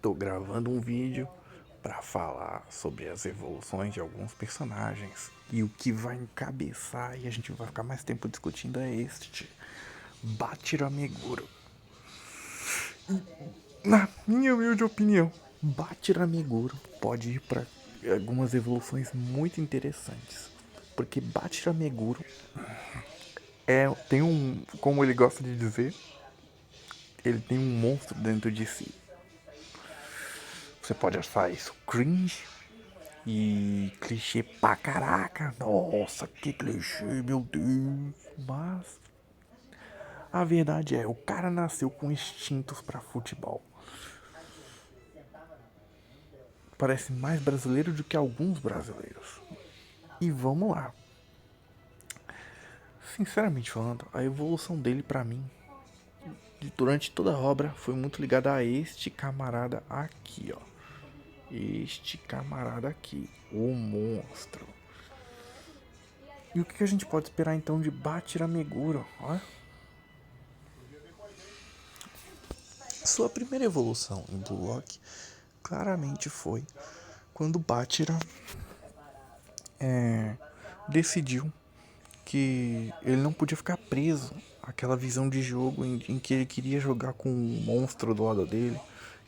tô gravando um vídeo para falar sobre as evoluções de alguns personagens. E o que vai encabeçar e a gente vai ficar mais tempo discutindo é este: Bachira Meguro. Na minha humilde opinião, Bachira Meguro pode ir para algumas evoluções muito interessantes. Porque Bachira Meguro tem um, como ele gosta de dizer, ele tem um monstro dentro de si. Você pode achar isso cringe e clichê pra caraca. Nossa, que clichê, meu Deus. Mas a verdade é, o cara nasceu com instintos pra futebol. Parece mais brasileiro do que alguns brasileiros. E vamos lá. Sinceramente falando, a evolução dele pra mim, durante toda a obra, foi muito ligada a este camarada aqui, ó. Este camarada aqui, o monstro. E o que a gente pode esperar então de Bachira Meguro? Olha. Sua primeira evolução em Blue Lock claramente foi quando Bachira decidiu que ele não podia ficar preso àquela visão de jogo em que ele queria jogar com um monstro do lado dele,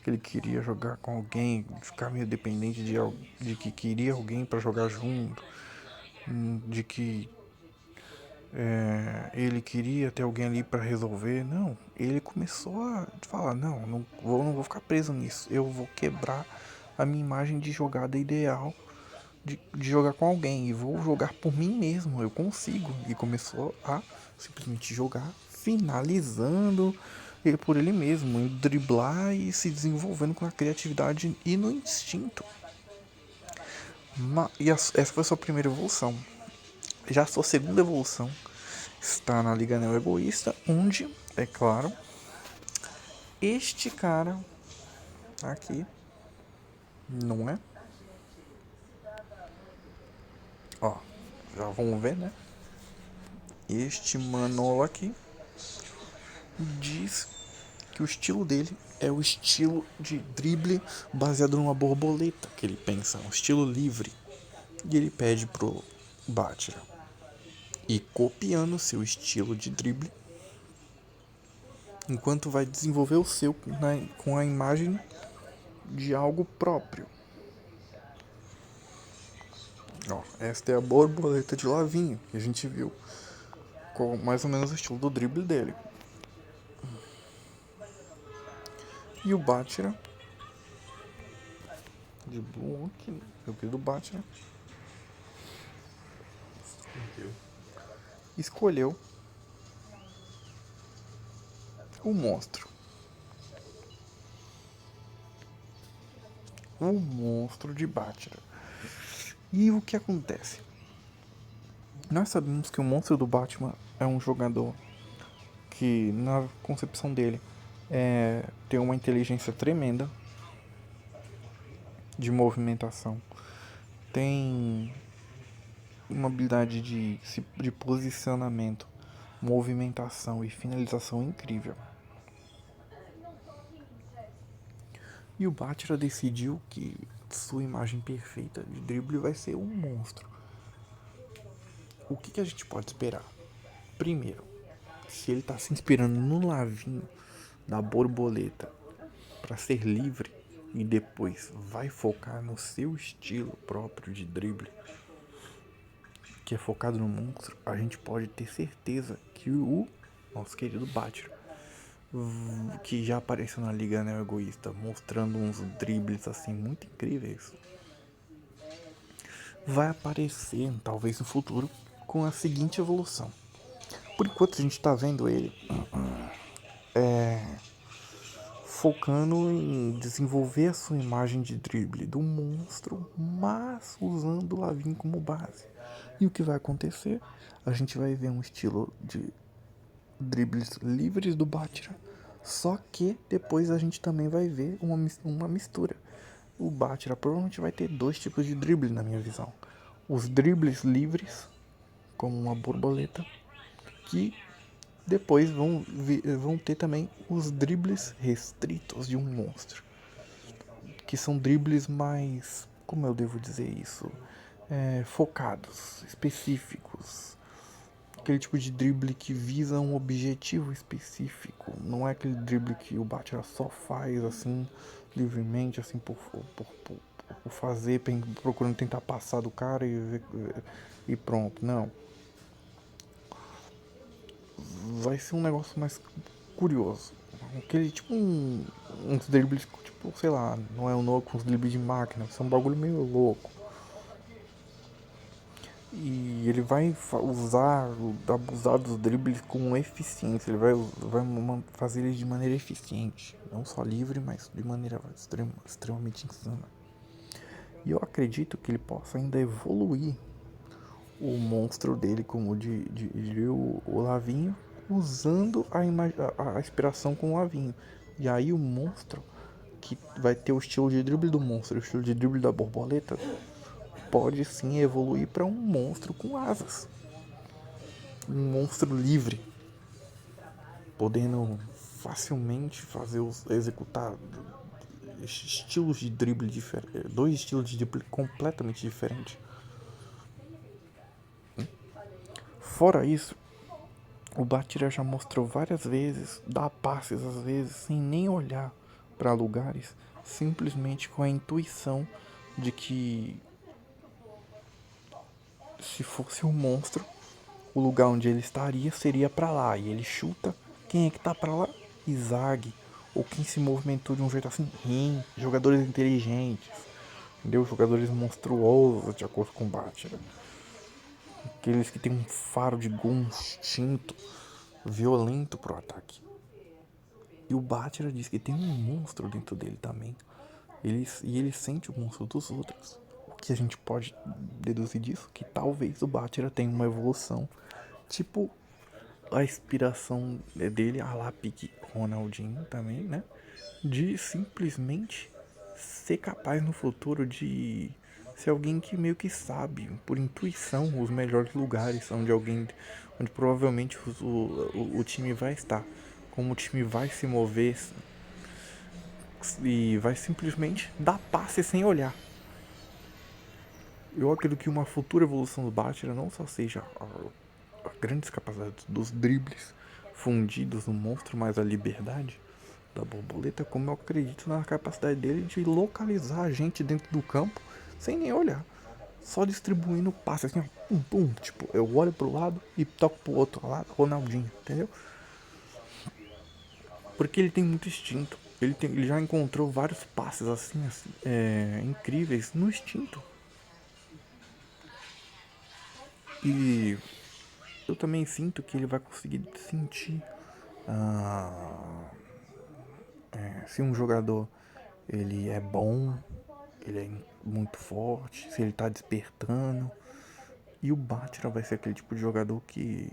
que ele queria jogar com alguém, ficar meio dependente de que queria alguém para jogar junto, de que ele queria ter alguém ali para resolver. Não, ele começou a falar, não vou ficar preso nisso, eu vou quebrar a minha imagem de jogada ideal de jogar com alguém e vou jogar por mim mesmo, eu consigo. E começou a simplesmente jogar finalizando por ele mesmo, driblar e se desenvolvendo com a criatividade e no instinto. Essa foi a sua primeira evolução. Já a sua segunda evolução está na Liga Neo Egoísta, onde, é claro, este cara aqui, não é? Ó, já vamos ver, né? Este Manolo aqui diz que o estilo dele é o estilo de drible baseado numa borboleta, que ele pensa, um estilo livre. E ele pede pro Bachira ir copiando seu estilo de drible, enquanto vai desenvolver o seu com a imagem de algo próprio. Ó, esta é a borboleta de Lavinho, que a gente viu com mais ou menos o estilo do drible dele. E o Bachira de Blue, meu querido Bachira, escolheu o monstro. O monstro de Bachira. E o que acontece? Nós sabemos que o monstro do Batman é um jogador que, na concepção dele, tem uma inteligência tremenda de movimentação, tem uma habilidade de posicionamento, movimentação e finalização incrível. E o Bachira decidiu que sua imagem perfeita de drible vai ser um monstro. O que a gente pode esperar? Primeiro, se ele está se inspirando no Lavinho, na borboleta, para ser livre, e depois vai focar no seu estilo próprio de drible, que é focado no monstro, a gente pode ter certeza que o nosso querido Bachira, que já apareceu na Liga Neo Egoísta, mostrando uns dribles assim muito incríveis, vai aparecer talvez no futuro com a seguinte evolução. Por enquanto a gente está vendo ele focando em desenvolver a sua imagem de drible do monstro, mas usando o Lavinho como base. E o que vai acontecer? A gente vai ver um estilo de dribles livres do Bachira, só que depois a gente também vai ver uma mistura. O Bachira provavelmente vai ter dois tipos de drible na minha visão. Os dribles livres, como uma borboleta, que depois vão ter também os dribles restritos de um monstro. que são dribles mais, como eu devo dizer isso, focados, específicos. Aquele tipo de drible que visa um objetivo específico. Não é aquele drible que o Bátira só faz assim, livremente, assim, por fazer, procurando tentar passar do cara e pronto. Não. Vai ser um negócio mais curioso. Aquele tipo uns dribles, tipo, sei lá, não é um louco, uns dribles de máquina, vai ser um bagulho meio louco. E ele vai abusar dos dribles com eficiência. Ele vai fazer eles de maneira eficiente. Não só livre, mas de maneira extremamente insana. E eu acredito que ele possa ainda evoluir o monstro dele, como de o Lavinho, usando a inspiração com o Lavinho. E aí o monstro, que vai ter o estilo de drible do monstro, o estilo de drible da borboleta, pode sim evoluir para um monstro com asas. Um monstro livre, podendo facilmente executar estilos de drible diferentes, dois estilos de drible completamente diferentes. Fora isso, o Bátira já mostrou várias vezes dar passes, às vezes, sem nem olhar para lugares, simplesmente com a intuição de que se fosse um monstro, o lugar onde ele estaria seria para lá. E ele chuta. Quem é que tá para lá? Izag. Ou quem se movimentou de um jeito assim? Rin. Jogadores inteligentes. Entendeu? Jogadores monstruosos de acordo com o Bátira. Aqueles que tem um faro de gol instinto violento pro ataque. E o Bátira diz que tem um monstro dentro dele também. Ele sente o monstro dos outros. O que a gente pode deduzir disso? Que talvez o Bátira tenha uma evolução. Tipo a inspiração dele, a lá pique Ronaldinho também, né? De simplesmente ser capaz no futuro de ser alguém que meio que sabe, por intuição, os melhores lugares onde provavelmente o time vai estar, como o time vai se mover e vai simplesmente dar passe sem olhar. Eu acredito que uma futura evolução do Bátira não só seja a grandes capacidades dos dribles fundidos no monstro, mas a liberdade da borboleta, como eu acredito na capacidade dele de localizar a gente dentro do campo sem nem olhar. Só distribuindo passe assim, ó, pum, pum. Tipo, eu olho pro lado e toco pro outro lado, Ronaldinho, entendeu? Porque ele tem muito instinto. Ele já encontrou vários passes assim, incríveis no instinto. E eu também sinto que ele vai conseguir sentir se um jogador ele é bom, ele é muito forte, se ele tá despertando. E o Bátira vai ser aquele tipo de jogador que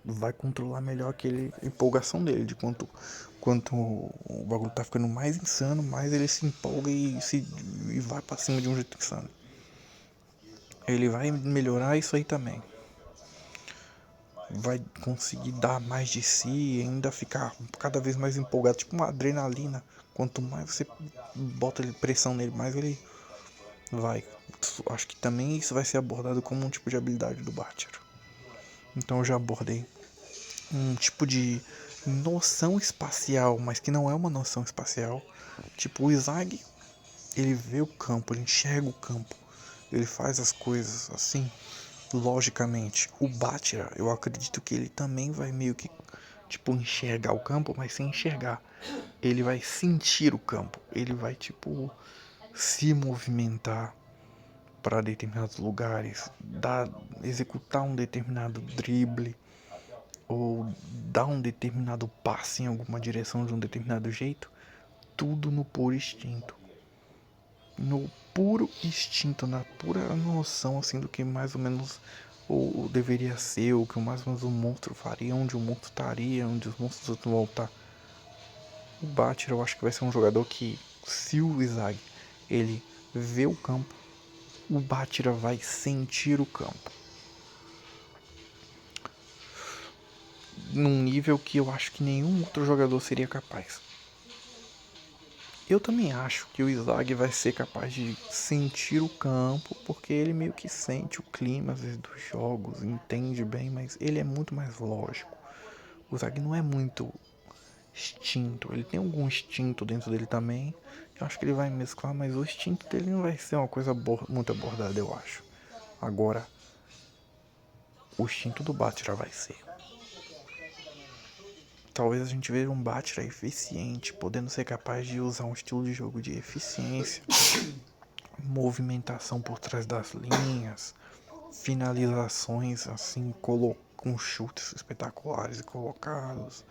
vai controlar melhor aquele empolgação dele, de quanto o bagulho tá ficando mais insano, mais ele se empolga e vai pra cima de um jeito insano. Ele vai melhorar isso aí também. Vai conseguir dar mais de si e ainda ficar cada vez mais empolgado, tipo uma adrenalina. Quanto mais você bota pressão nele, mais ele vai. Acho que também isso vai ser abordado como um tipo de habilidade do Bátira. Então eu já abordei um tipo de noção espacial, mas que não é uma noção espacial. Tipo, o Izag, ele vê o campo, ele enxerga o campo, ele faz as coisas assim, logicamente. O Bátira, eu acredito que ele também vai meio que, tipo, enxergar o campo, mas sem enxergar. Ele vai sentir o campo, ele vai, tipo, se movimentar para determinados lugares, executar um determinado drible ou dar um determinado passe em alguma direção de um determinado jeito, tudo no puro instinto. No puro instinto, na pura noção assim do que mais ou menos ou deveria ser, o que mais ou menos o monstro faria, onde o monstro estaria, onde os monstros vão estar. O Bátira eu acho que vai ser um jogador que, se o Izag ele vê o campo, o Bátira vai sentir o campo. Num nível que eu acho que nenhum outro jogador seria capaz. Eu também acho que o Izag vai ser capaz de sentir o campo, porque ele meio que sente o clima às vezes dos jogos, entende bem, mas ele é muito mais lógico. O Zag não é muito instinto, ele tem algum instinto dentro dele também. Eu acho que ele vai mesclar, mas o instinto dele não vai ser uma coisa muito abordada, eu acho. Agora, o instinto do Bátira vai ser. Talvez a gente veja um Bátira eficiente, podendo ser capaz de usar um estilo de jogo de eficiência, movimentação por trás das linhas, finalizações assim, com chutes espetaculares e colocados,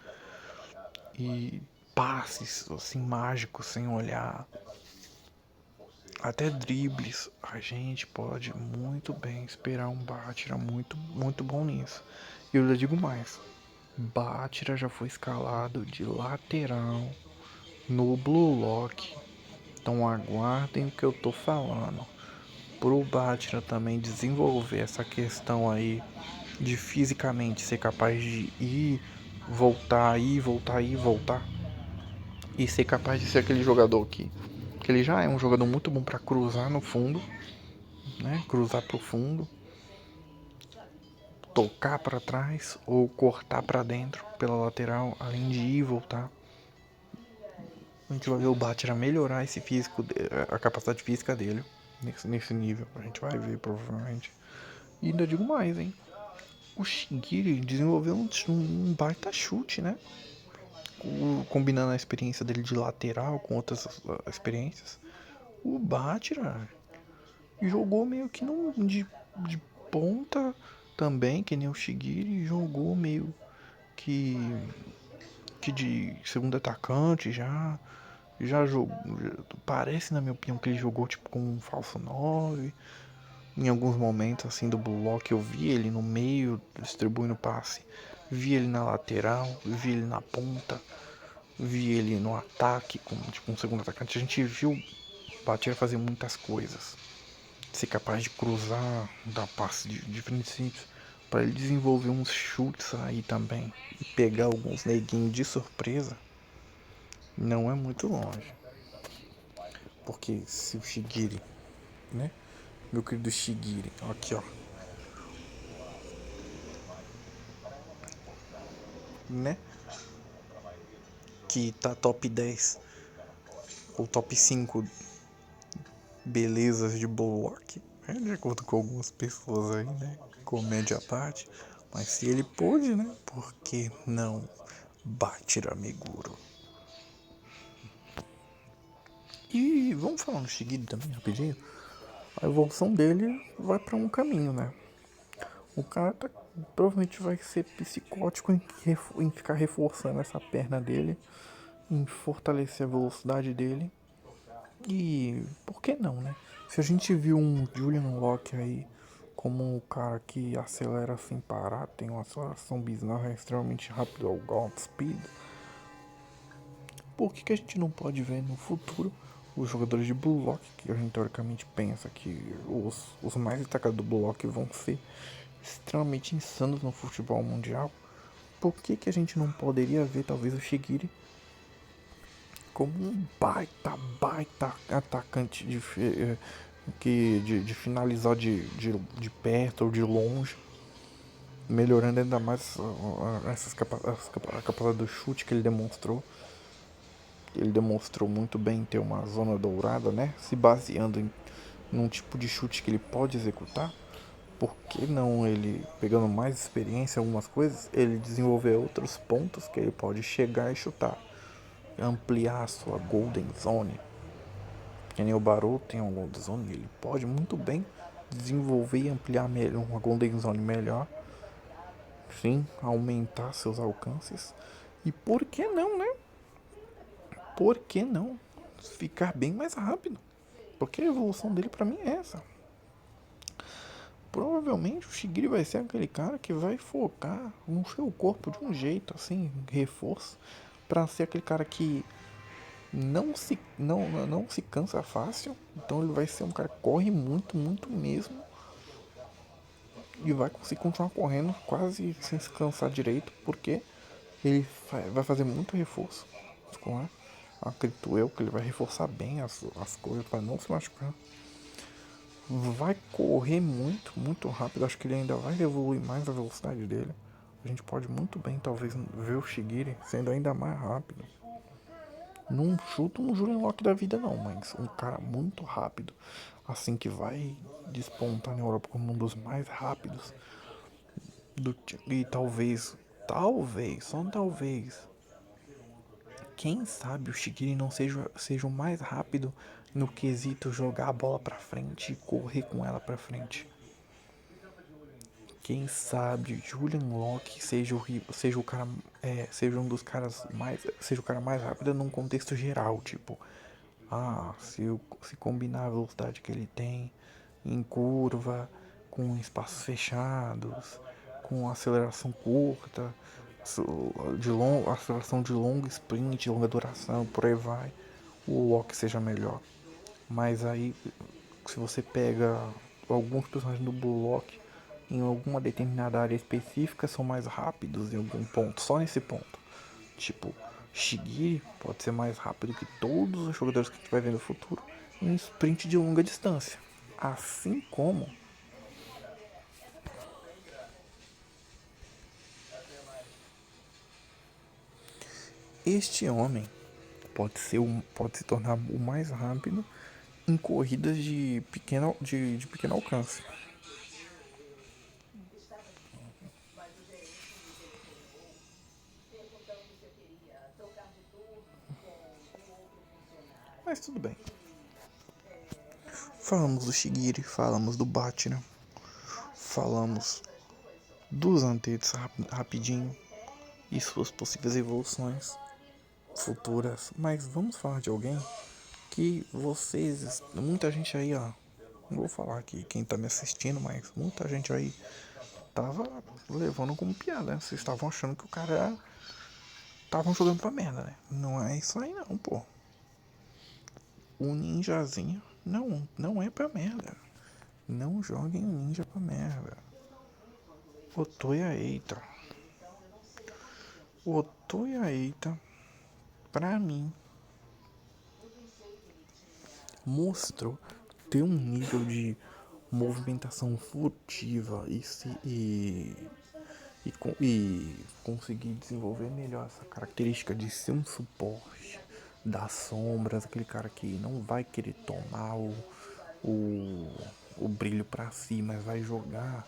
e passes assim mágicos sem olhar, até dribles. A gente pode muito bem esperar um Bátira muito bom nisso. E eu já digo mais, Bátira já foi escalado de lateral no Blue Lock. Então aguardem o que eu tô falando. Pro Bátira também desenvolver essa questão aí de fisicamente ser capaz de voltar, voltar. E ser capaz de ser aquele jogador que ele já é um jogador muito bom para cruzar no fundo, né? Cruzar pro fundo, tocar para trás ou cortar para dentro pela lateral, além de ir e voltar. A gente vai ver o Bátira melhorar esse físico, a capacidade física dele nesse nível. A gente vai ver provavelmente. E ainda digo mais, hein? O Shigiri desenvolveu um baita chute, né? Combinando a experiência dele de lateral com outras experiências. O Bátira jogou meio que de ponta também, que nem o Shigiri, jogou meio que, que de segundo atacante já. Já jogou. Parece, na minha opinião, que ele jogou tipo com um falso 9. Em alguns momentos assim do bloco eu vi ele no meio, distribuindo passe. Vi ele na lateral, vi ele na ponta, vi ele no ataque, como tipo um segundo atacante. A gente viu o Batia fazer muitas coisas. Ser capaz de cruzar, dar passe de diferentes sítios. Para ele desenvolver uns chutes aí também. E pegar alguns neguinhos de surpresa. Não é muito longe. Porque se o Shigiri, né? Meu querido Shigiri, aqui ó. Né? Que tá top 10 ou top 5 belezas de Bullock, né? De acordo com algumas pessoas aí, né? Comédia à parte. Mas se ele pôde, né? Por que não Bátira Meguro? E vamos falar no Shigiri também, rapidinho. A evolução dele vai para um caminho, né? O cara provavelmente vai ser psicótico em ficar reforçando essa perna dele, em fortalecer a velocidade dele. E por que não, né? Se a gente viu um Julian Locke aí como um cara que acelera sem parar, tem uma aceleração bizarra, é extremamente rápido, é o Godspeed, por que a gente não pode ver no futuro os jogadores de Blue Lock, que a gente teoricamente pensa que os mais destacados do Blue Lock vão ser extremamente insanos no futebol mundial? Por que a gente não poderia ver talvez o Shigiri como um baita atacante de finalizar de perto ou de longe, melhorando ainda mais a capacidade do chute que ele demonstrou. Ele demonstrou muito bem ter uma zona dourada, né? Se baseando num tipo de chute que ele pode executar. Por que não ele, pegando mais experiência em algumas coisas, ele desenvolver outros pontos que ele pode chegar e chutar? Ampliar a sua Golden Zone. Que nem o Barô tem uma Golden Zone, ele pode muito bem desenvolver e ampliar uma Golden Zone melhor. Sim, aumentar seus alcances. E por que não, né? Por que não ficar bem mais rápido? Porque a evolução dele pra mim é essa. Provavelmente o Shigiri vai ser aquele cara que vai focar no seu corpo de um jeito assim, reforço, pra ser aquele cara que não se cansa fácil. Então ele vai ser um cara que corre muito mesmo. E vai conseguir continuar correndo quase sem se cansar direito. Porque ele vai fazer muito reforço muscular. acredito eu que ele vai reforçar bem as coisas para não se machucar. Vai correr muito, muito rápido. Acho que ele ainda vai evoluir mais a velocidade dele. A gente pode muito bem, talvez, ver o Shigiri sendo ainda mais rápido. Não chuto um Julian Locke da vida, não, mas um cara muito rápido, assim que vai despontar na Europa como um dos mais rápidos. E talvez, só talvez, quem sabe o Shigiri não seja o mais rápido no quesito jogar a bola pra frente e correr com ela pra frente. Quem sabe Julian Locke seja o cara, seja um dos caras mais, seja o cara mais rápido num contexto geral, tipo, se combinar a velocidade que ele tem em curva, com espaços fechados, com aceleração curta, aceleração de longo sprint, longa duração, por aí vai, o Locke seja melhor. Mas aí, se você pega alguns personagens do Blue Lock em alguma determinada área específica, são mais rápidos em algum ponto, só nesse ponto. Tipo, Shigiri pode ser mais rápido que todos os jogadores que a gente vai ver no futuro em sprint de longa distância. Assim como este homem pode se tornar o mais rápido em corridas de pequeno alcance. Mas tudo bem. Falamos do Shigiri, falamos do Batman, falamos dos Antetes rapidinho e suas possíveis evoluções futuras. Mas vamos falar de alguém que muita gente aí, ó, não vou falar aqui quem tá me assistindo, mas muita gente aí tava levando como piada, né? Vocês estavam achando que o cara estavam jogando pra merda, né? Não é isso aí não, pô. O ninjazinho não é pra merda. Não joguem o ninja pra merda. O Toya Eita. O Toya Eita, pra mim, mostrou ter um nível de movimentação furtiva e conseguir desenvolver melhor essa característica de ser um suporte das sombras, aquele cara que não vai querer tomar o, o brilho pra si, mas vai jogar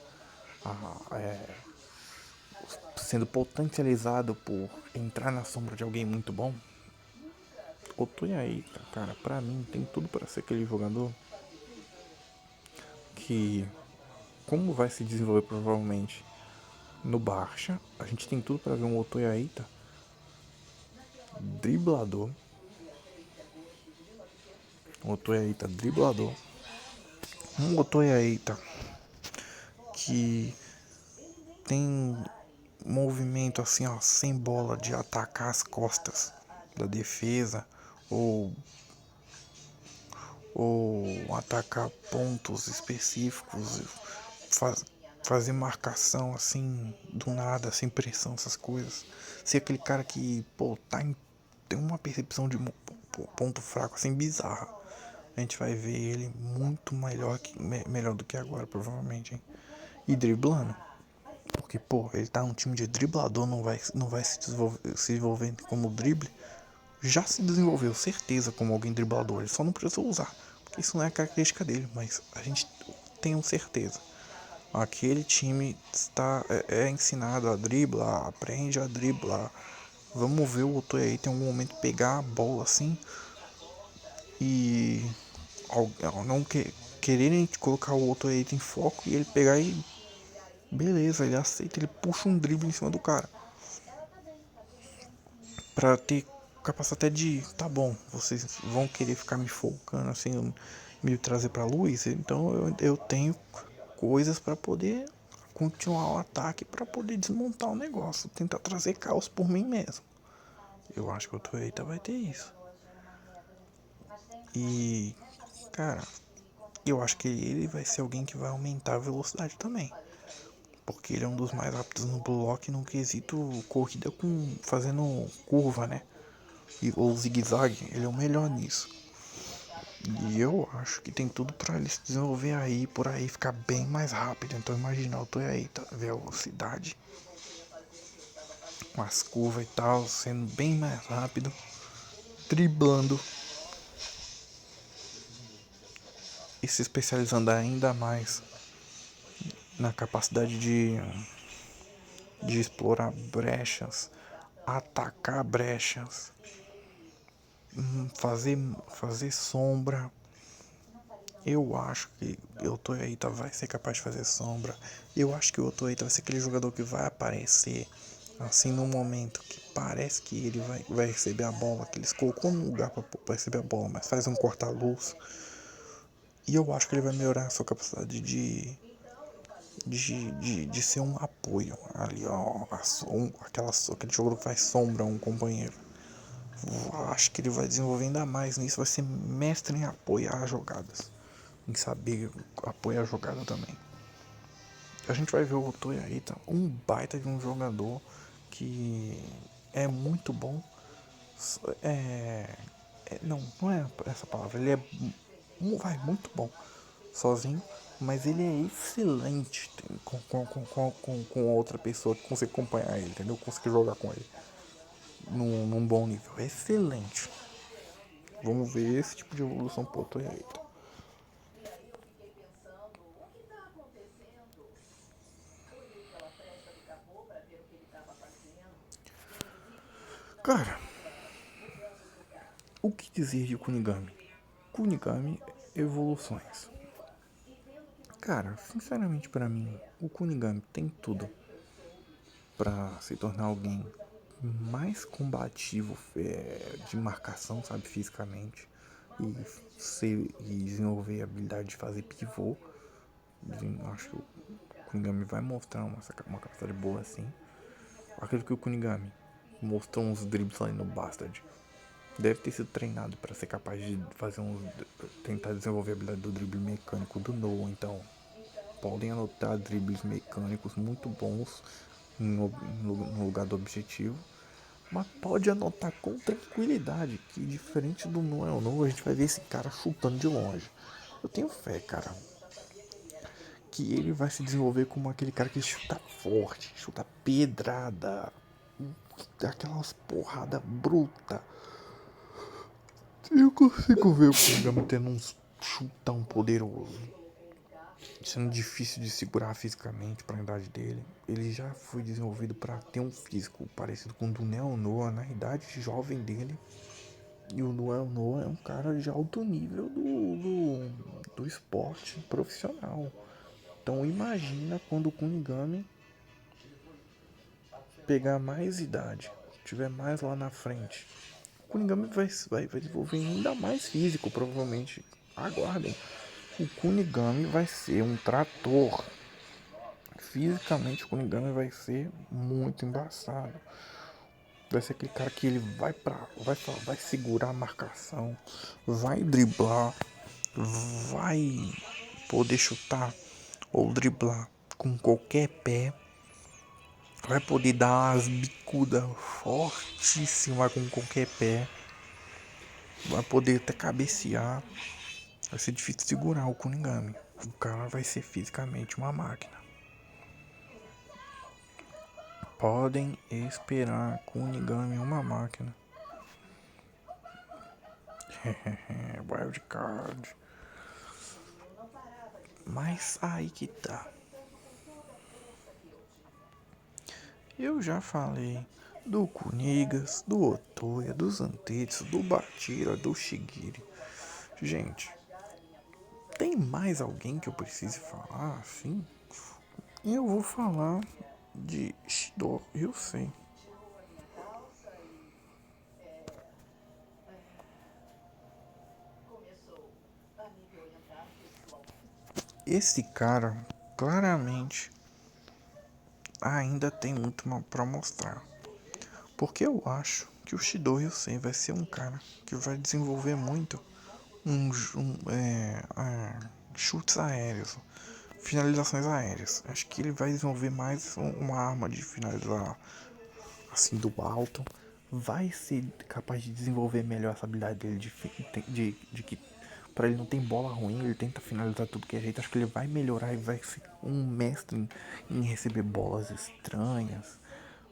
sendo potencializado por entrar na sombra de alguém muito bom. O Toya, cara, pra mim tem tudo para ser aquele jogador que, como vai se desenvolver provavelmente no Barça, a gente tem tudo para ver um Otoya driblador, um Otoya driblador, um Otoya que tem movimento assim, ó, sem bola de atacar as costas da defesa ou atacar pontos específicos, faz, fazer marcação assim do nada, sem pressão, essas coisas. Ser aquele cara que, pô, tem uma percepção de ponto fraco assim bizarra. A gente vai ver ele muito melhor do que agora, provavelmente, hein? E driblando. Porque, pô, ele tá num time de driblador, não vai se desenvolver como drible. Já se desenvolveu, certeza, como alguém driblador. Ele só não precisa usar. Porque isso não é a característica dele, mas a gente tem certeza. Aquele time é ensinado a driblar, aprende a driblar. Vamos ver o Otoya aí tem um momento pegar a bola assim e não quererem colocar o Otoya em foco e ele pegar e beleza, ele aceita, ele puxa um drible em cima do cara. Pra ter capacidade até de, tá bom, vocês vão querer ficar me focando assim, me trazer pra luz, então eu tenho coisas pra poder continuar o ataque, pra poder desmontar o negócio, tentar trazer caos por mim mesmo. Eu acho que o Toeita vai ter isso. E, cara, eu acho que ele vai ser alguém que vai aumentar a velocidade também. Porque ele é um dos mais rápidos no bloco no quesito corrida fazendo curva, né? ou zigue-zague, ele é o melhor nisso. E eu acho que tem tudo pra ele se desenvolver aí, por aí, ficar bem mais rápido. Então imagina o Toyota, velocidade, com as curvas e tal, sendo bem mais rápido, driblando e se especializando ainda mais na capacidade de explorar brechas, atacar brechas, fazer sombra. Eu acho que o Toyota vai ser capaz de fazer sombra. Eu acho que o Toyota vai ser aquele jogador que vai aparecer assim no momento que parece que ele vai receber a bola, que eles colocou no lugar para receber a bola, mas faz um corta-luz. E eu acho que ele vai melhorar a sua capacidade de ser um apoio ali, ó, aquele jogador que faz sombra a um companheiro. Acho que ele vai desenvolver ainda mais nisso, vai ser mestre em apoiar jogadas, em saber apoiar a jogada também. A gente vai ver o Toyota, um baita de um jogador que é muito bom. Não é essa palavra, ele muito bom sozinho, mas ele é excelente com outra pessoa que consegue acompanhar ele, entendeu? Consegue jogar com ele num bom nível. É excelente. Vamos ver esse tipo de evolução pro Toyota. Cara, o que dizer de Kunigami? Kunigami, evoluções. Cara, sinceramente pra mim, o Kunigami tem tudo pra se tornar alguém mais combativo de marcação, sabe, fisicamente, e desenvolver a habilidade de fazer pivô. Acho que o Kunigami vai mostrar uma capacidade boa assim. Acredito que o Kunigami mostrou uns dribles ali no Bastard. Deve ter sido treinado para ser capaz de fazer tentar desenvolver a habilidade do drible mecânico do Noah. Então, podem anotar dribles mecânicos muito bons no lugar do objetivo. Mas pode anotar com tranquilidade que, diferente do Noah, a gente vai ver esse cara chutando de longe. Eu tenho fé, cara, que ele vai se desenvolver como aquele cara que chuta forte, chuta pedrada, aquelas porrada bruta. Eu consigo ver o Kingama tendo um chutão poderoso, sendo difícil de segurar fisicamente para a idade dele. Ele já foi desenvolvido para ter um físico parecido com o do Neo Noah na idade jovem dele. E o Neo Noah é um cara de alto nível do esporte profissional. Então imagina quando o Kunigami pegar mais idade, tiver mais lá na frente. O Kunigami vai desenvolver ainda mais físico, provavelmente. Aguardem. O Kunigami vai ser um trator. Fisicamente o Kunigami vai ser muito embaçado. Vai ser aquele cara que ele vai segurar a marcação, vai driblar, vai poder chutar ou driblar com qualquer pé, vai poder dar umas bicudas fortíssimas com qualquer pé, vai poder até cabecear. Vai ser difícil segurar o Kunigami. O cara vai ser fisicamente uma máquina. Podem esperar Kunigami uma máquina. Wildcard. Mas aí que tá. Eu já falei do Kunigas, do Otoya, dos Antetsu, do Batira, do Shigiri. Gente, tem mais alguém que eu precise falar assim? Eu vou falar de Shido Ryusei. Esse cara, claramente, ainda tem muito pra mostrar. Porque eu acho que o Shido Ryusei vai ser um cara que vai desenvolver muito chutes aéreos, finalizações aéreas. Acho que ele vai desenvolver mais uma arma de finalizar assim do alto, vai ser capaz de desenvolver melhor essa habilidade dele de que pra ele não tem bola ruim, ele tenta finalizar tudo que é jeito. Acho que ele vai melhorar e vai ser um mestre em receber bolas estranhas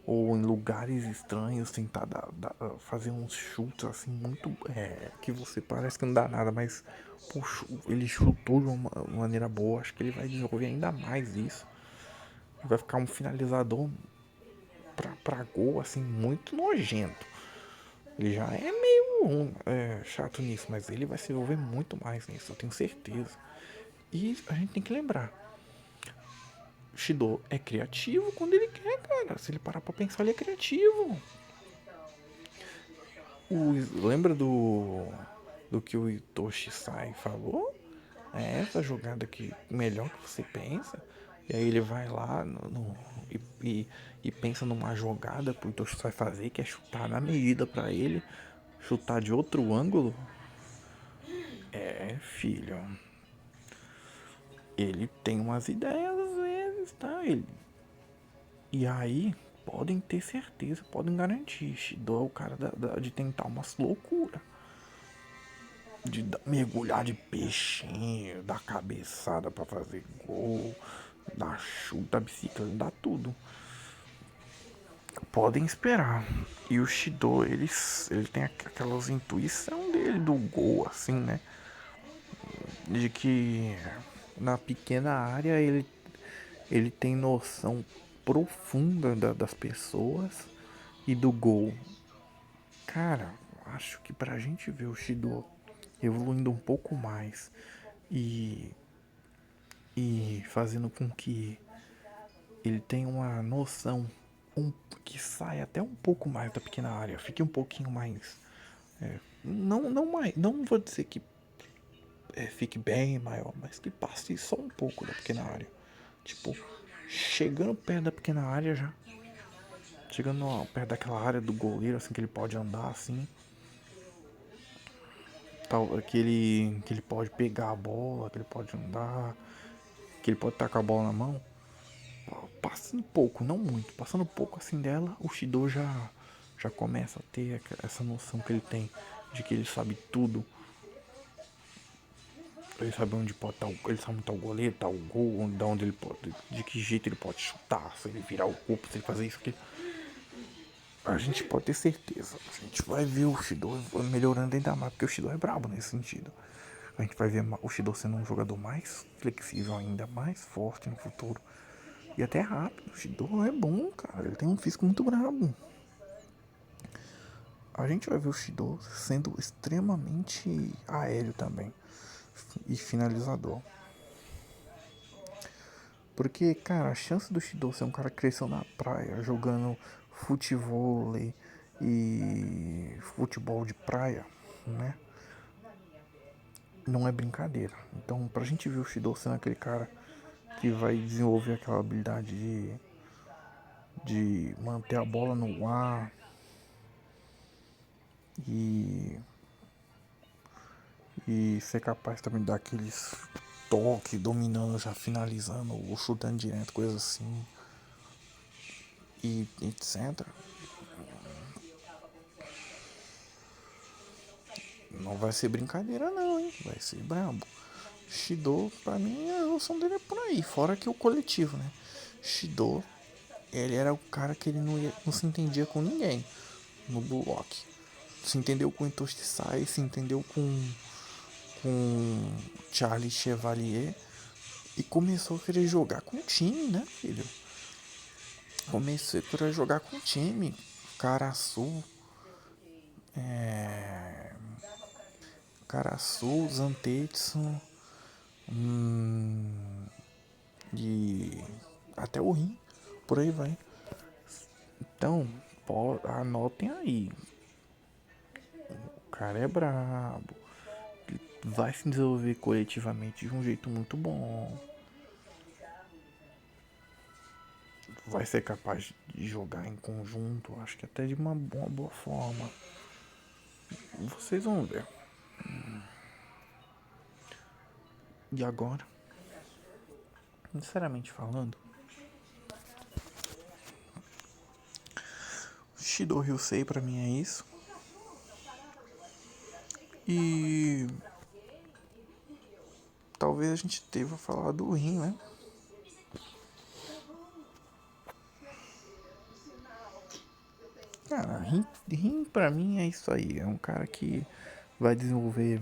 ou em lugares estranhos, tentar fazer uns chutes assim muito que você parece que não dá nada, mas poxa, ele chutou de uma maneira boa. Acho que ele vai desenvolver ainda mais isso. Vai ficar um finalizador pra gol assim muito nojento. Ele já é meio chato nisso, mas ele vai se envolver muito mais nisso, eu tenho certeza. E a gente tem que lembrar, Shido é criativo quando ele quer, cara. Se ele parar pra pensar, ele é criativo. Lembra do que o Itoshi Sai falou? É essa jogada que melhor que você pensa. E aí ele vai lá e pensa numa jogada pro Itoshi Sai fazer, que é chutar na medida pra ele, chutar de outro ângulo. É, filho. Ele tem umas ideias às vezes, tá? E aí, podem ter certeza, podem garantir. Shido é o cara de tentar umas loucuras. De mergulhar de peixinho, dar cabeçada pra fazer gol, dar chute, dar bicicleta, dar tudo. Podem esperar. E o Shido, ele tem aquelas intuição dele do gol, assim, né? De que na pequena área ele tem noção profunda das pessoas e do gol. Cara, acho que pra gente ver o Shido evoluindo um pouco mais e, e fazendo com que ele tenha uma noção que saia até um pouco mais da pequena área, fique um pouquinho mais. Não vou dizer que fique bem maior, mas que passe só um pouco da pequena área. Tipo, chegando perto da pequena área já. Chegando perto daquela área do goleiro, assim, que ele pode andar assim. Tal, que ele pode pegar a bola, que ele pode andar, que ele pode estar com a bola na mão. Passando pouco, não muito, passando pouco assim dela, o Shido já começa a ter essa noção que ele tem de que ele sabe tudo. Ele sabe onde pode estar, ele sabe onde está o goleiro, tá o gol, onde ele pode, de que jeito ele pode chutar, se ele virar o corpo, se ele fazer isso, aquilo. A gente pode ter certeza. A gente vai ver o Shido melhorando ainda mais, porque o Shido é brabo nesse sentido. A gente vai ver o Shido sendo um jogador mais flexível ainda, mais forte no futuro. E até rápido. O Shido é bom, cara. Ele tem um físico muito brabo. A gente vai ver o Shido sendo extremamente aéreo também. E finalizador. Porque, cara, a chance do Shido ser um cara que cresceu na praia, jogando futevôlei e futebol de praia, né? Não é brincadeira. Então, pra gente ver o Shido sendo aquele cara que vai desenvolver aquela habilidade de manter a bola no ar e, e ser capaz também de dar aqueles toques, dominando, já finalizando ou chutando direto, coisas assim, e etc. Não vai ser brincadeira não, hein? Vai ser brabo. Shido, pra mim, a noção dele é por aí, fora que o coletivo, né? Shido, ele era o cara que ele não se entendia com ninguém no Bullock. Se entendeu com o Itoshi Sai, se entendeu com Charlie Chevalier e começou a querer jogar com o time, né, filho? Comecei a querer jogar com o time. Karasu, Karasu, Zantetsu, e até o Rin, por aí vai. Então, anotem aí. O cara é brabo. Vai se desenvolver coletivamente de um jeito muito bom. Vai ser capaz de jogar em conjunto, acho que até de uma boa forma. Vocês vão ver. E agora, sinceramente falando, Shido Ryusei pra mim é isso. E talvez a gente deva falar do Rin, né? Cara, Rin pra mim é isso aí. É um cara que vai desenvolver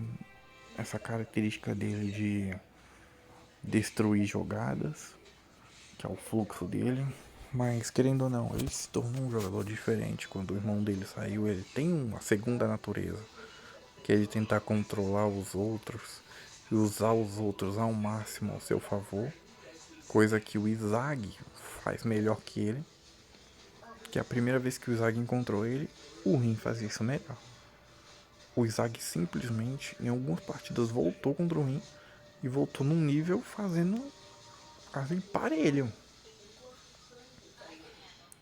essa característica dele de destruir jogadas, que é o fluxo dele. Mas querendo ou não, ele se tornou um jogador diferente. Quando o irmão dele saiu, ele tem uma segunda natureza, que é de tentar controlar os outros e usar os outros ao máximo ao seu favor. Coisa que o Izag faz melhor que ele. Que a primeira vez que o Izag encontrou ele, o Rin fazia isso melhor. O Izag simplesmente, em algumas partidas, voltou contra o Rin e voltou num nível fazendo assim, parelho.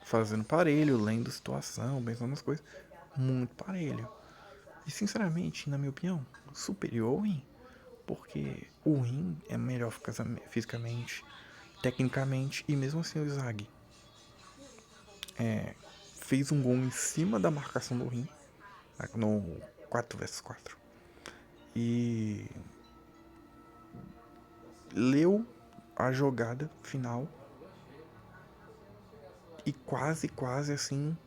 Fazendo parelho, lendo situação, pensando nas coisas. Muito parelho. E sinceramente, na minha opinião, superior ao Rin. Porque o Rin é melhor fisicamente, tecnicamente, e mesmo assim o Izag fez um gol em cima da marcação do Rin no 4 vs 4 e leu a jogada final e quase assim,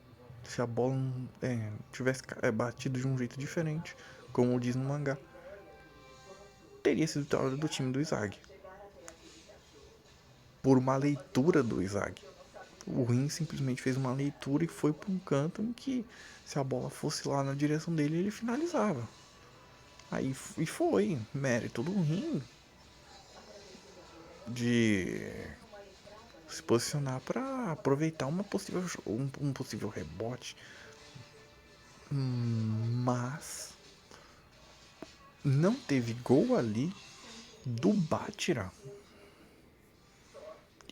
se a bola tivesse batido de um jeito diferente, como diz no mangá, teria sido vitória do time do Izag. Por uma leitura do Izag. O Rin simplesmente fez uma leitura e foi para um canto em que, se a bola fosse lá na direção dele, ele finalizava. Aí e foi mérito do Rin de se posicionar para aproveitar um possível rebote. Mas não teve gol ali do Bátira.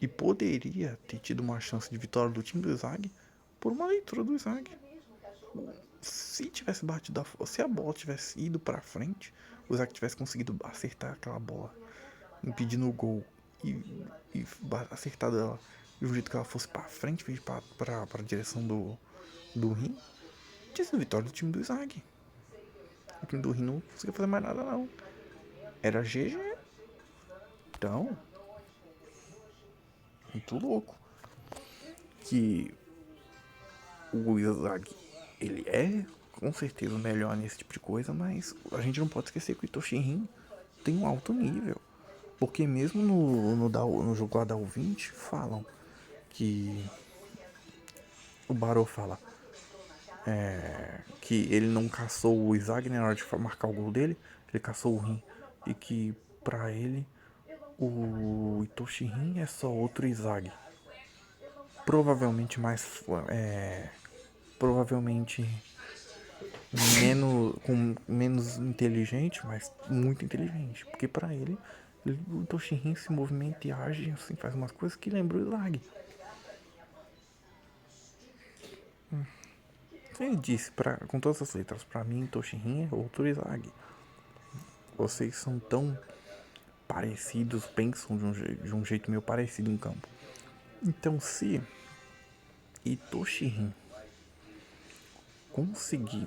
E poderia ter tido uma chance de vitória do time do Izag por uma leitura do Izag. Se tivesse batido se a bola tivesse ido pra frente, o Izag tivesse conseguido acertar aquela bola, impedindo o gol e acertado ela de um jeito que ela fosse pra frente, pra direção do Rin, tinha sido vitória do time do Izag. O time do Rin não conseguia fazer mais nada, não. Era GG. Então, muito louco. Que o Izag, ele é com certeza melhor nesse tipo de coisa, mas a gente não pode esquecer que o Itoshi Rin tem um alto nível. Porque mesmo no jogo lá da U20 falam que o Barô fala que ele não caçou o Izag na hora de marcar o gol dele, ele caçou o Rin. E que pra ele o Itoshi Rin é só outro Izag. Provavelmente mais. Provavelmente menos inteligente, mas muito inteligente. Porque pra ele o Itoshi Rin se movimenta e age assim, faz umas coisas que lembram o Izag. Ele disse, com todas as letras, pra mim, Toshihin é outro Izag. Vocês são tão parecidos, pensam de um jeito meio parecido em campo. Então, se Itoshihin conseguir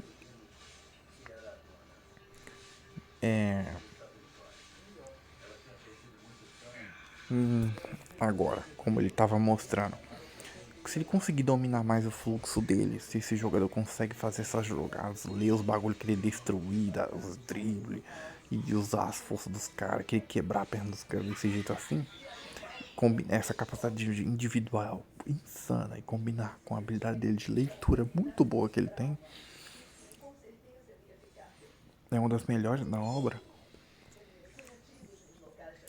agora, como ele estava mostrando, se ele conseguir dominar mais o fluxo dele, se esse jogador consegue fazer essas jogadas, ler os bagulhos que ele destruir, os dribles e usar as forças dos caras, que ele quebrar a perna dos caras desse jeito assim, essa capacidade individual insana e combinar com a habilidade dele de leitura muito boa que ele tem, é uma das melhores da obra.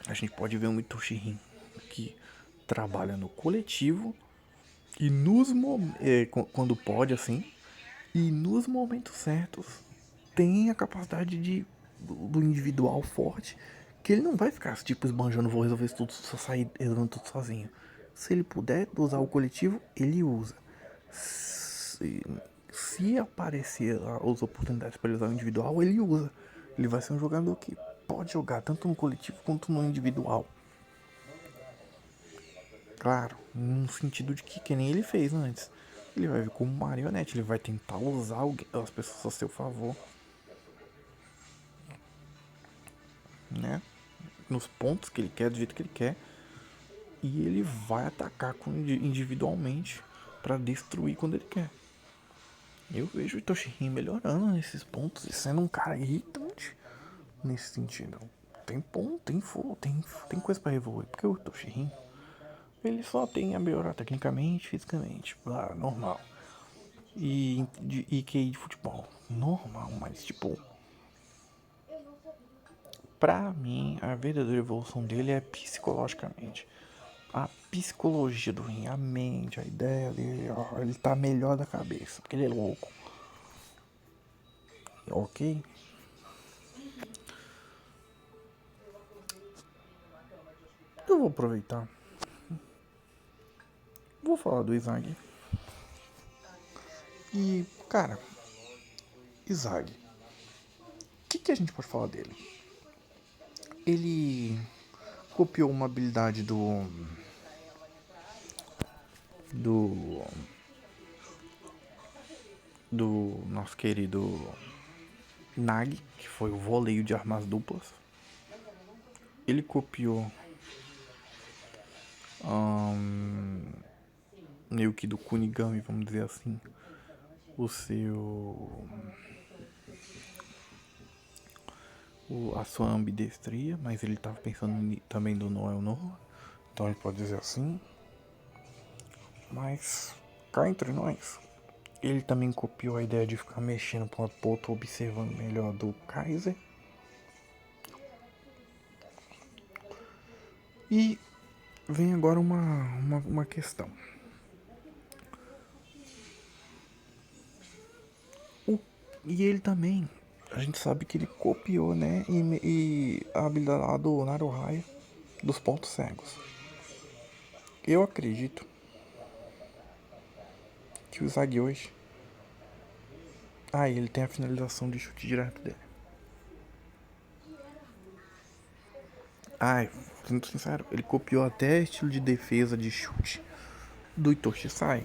A gente pode ver um Itoshi Rin que trabalha no coletivo e quando pode assim, e nos momentos certos tem a capacidade do individual forte, que ele não vai ficar tipo esbanjando, vou resolver isso tudo, só sair resolvendo tudo sozinho. Se ele puder usar o coletivo, ele usa. Se aparecer as oportunidades para ele usar o individual, ele usa. Ele vai ser um jogador que pode jogar tanto no coletivo quanto no individual. Claro, num sentido de que nem ele fez antes. ele vai vir como marionete, ele vai tentar usar as pessoas a seu favor, né? Nos pontos que ele quer, do jeito que ele quer, e ele vai atacar individualmente para destruir quando ele quer. Eu vejo o Itoshi melhorando nesses pontos e sendo um cara irritante nesse sentido. Tem ponto, tem coisa para evoluir, porque o Itoshi ele só tem a melhorar tecnicamente, fisicamente, normal. E QI de futebol, normal, mas tipo, pra mim, a verdadeira evolução dele é psicologicamente. A psicologia do Rin, a mente, a ideia dele, ó, ele tá melhor da cabeça, porque ele é louco. Ok? Eu vou aproveitar. Vou falar do Izag. E, cara, Izag. O que a gente pode falar dele? Ele copiou uma habilidade do do nosso querido Nag, que foi o voleio de armas duplas. Ele copiou meio que do Kunigami, vamos dizer assim, o seu a sua ambidestria, mas ele estava pensando também do Noel Noah, então ele pode dizer assim. Mas cá entre nós, ele também copiou a ideia de ficar mexendo para um lado pro outro, observando melhor do Kaiser. E vem agora uma questão. E ele também, a gente sabe que ele copiou, né? E a habilidade lá do Naruhaya dos pontos cegos. Eu acredito que o Zag hoje. Ah, ele tem a finalização de chute direto dele. Ai, sendo sincero, ele copiou até estilo de defesa de chute do Itoshi Sai.